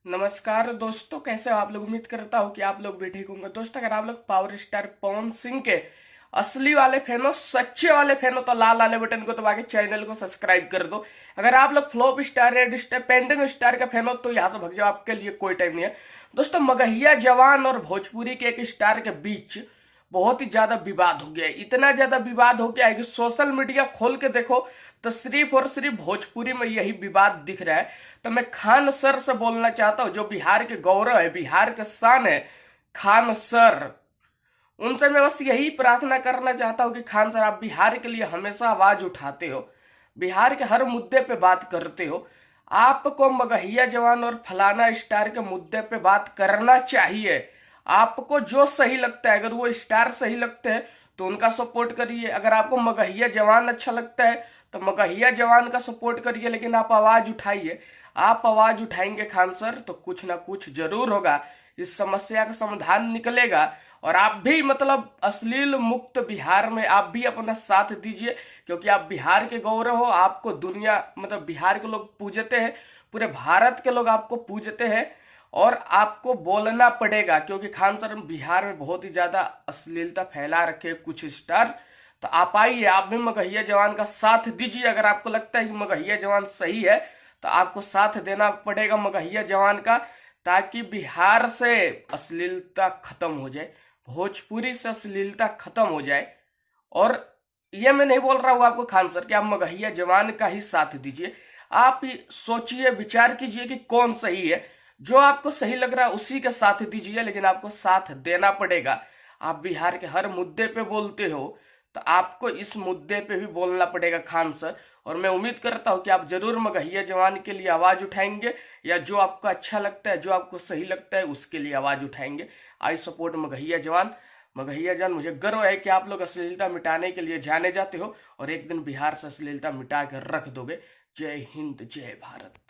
नमस्कार दोस्तों, कैसे हो आप लोग। उम्मीद करता हूँ कि आप लोग भी ठीक होंगे। दोस्तों, अगर आप लोग पावर स्टार पवन सिंह के असली वाले फैन हो, सच्चे वाले फैन हो, तो लाल वाले बटन को दबा के चैनल को सब्सक्राइब कर दो। अगर आप लोग flop star, red star, pending star का फैन हो तो यहाँ से भग जाओ, आपके लिए कोई टाइम नहीं है। दोस्तों, मगहिया जवान और भोजपुरी के एक स्टार के बीच बहुत ही ज्यादा विवाद हो गया है। इतना ज्यादा विवाद हो गया है कि सोशल मीडिया खोल के देखो तो सिर्फ और सिर्फ भोजपुरी में यही विवाद दिख रहा है। तो मैं खान सर से बोलना चाहता हूं, जो बिहार के गौरव है, बिहार के शान है, खान सर। उनसे मैं बस यही प्रार्थना करना चाहता हूं कि खान सर, आप बिहार के लिए हमेशा आवाज उठाते हो, बिहार के हर मुद्दे पे बात करते हो। आपको मगहिया जवान और फलाना स्टार के मुद्दे पे बात करना चाहिए। आपको जो सही लगता है, अगर वो स्टार सही लगते हैं तो उनका सपोर्ट करिए। अगर आपको मगहिया जवान अच्छा लगता है तो मगहिया जवान का सपोर्ट करिए, लेकिन आप आवाज उठाइए। आप आवाज उठाएंगे खान सर तो कुछ ना कुछ जरूर होगा, इस समस्या का समाधान निकलेगा। और आप भी मतलब अश्लील मुक्त बिहार में आप भी अपना साथ दीजिए, क्योंकि आप बिहार के गौरव हो। आपको दुनिया मतलब बिहार के लोग पूजते हैं, पूरे भारत के लोग आपको पूजते हैं। और आपको बोलना पड़ेगा, क्योंकि खान सर बिहार में बहुत ही ज्यादा अश्लीलता फैला रखे हैं कुछ स्टार। तो आप आइए, आप भी मगहिया जवान का साथ दीजिए। अगर आपको लगता है कि मगहिया जवान सही है तो आपको साथ देना पड़ेगा मगहिया जवान का, ताकि बिहार से अश्लीलता खत्म हो जाए, भोजपुरी से अश्लीलता खत्म हो जाए। और ये मैं नहीं बोल रहा हूं आपको खान सर कि आप मगहिया जवान का ही साथ दीजिए। आप ही सोचिए, विचार कीजिए कि कौन सही है। जो आपको सही लग रहा है उसी का साथ दीजिए, लेकिन आपको साथ देना पड़ेगा। आप बिहार के हर मुद्दे पे बोलते हो तो आपको इस मुद्दे पे भी बोलना पड़ेगा खान सर। और मैं उम्मीद करता हूं कि आप जरूर मगहिया जवान के लिए आवाज उठाएंगे, या जो आपको अच्छा लगता है, जो आपको सही लगता है, उसके लिए आवाज उठाएंगे। आई सपोर्ट मगहिया जवान। मगहिया जवान, मुझे गर्व है कि आप लोग अश्लीलता मिटाने के लिए जाने जाते हो और एक दिन बिहार से अश्लीलता मिटा कर रख दोगे। जय हिंद, जय भारत।